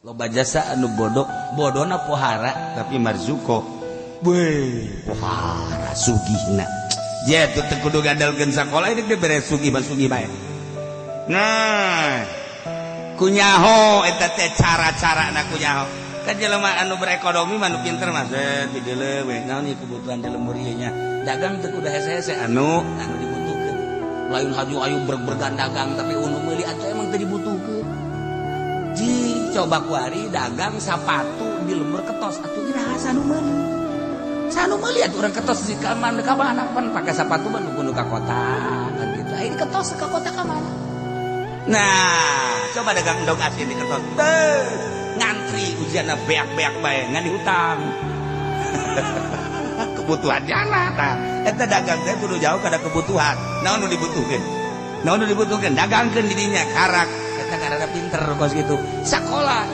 loba jasa anu bodoh bodona pohara tapi marzuko pohara sugihna jatuh teu kudu gadalkeun sakola ini teh beres sugih bae nah kunyaho eta teh cara-carana kunyaho kan jelema anu berekonomi mah anu pinter mah di dieu we naon ieu kebutuhan di lembur ieu nya dagang teh kudu hese-hese anu dibutuhkeun lain haju ayu bergan dagang tapi unu meuli atuh emang teu dibutuhkeun ji coba kuari dagang sepatu di lembur ketos atuh iraha sanu meuli atuh urang ketos di ka mana ka mana pan pake sepatu mah nu ka kota kan gitu ini ketos ka kota ka mana nah coba dagang endog asin di ketos ngantri ujianna beak-beak bae ngan dihutang kebutuhan jana tah eta dagang teh kudu jauh kada kebutuhan naon nu dibutuhkeun dagangkeun di dinya karak eta karana pinter kos gitu sakola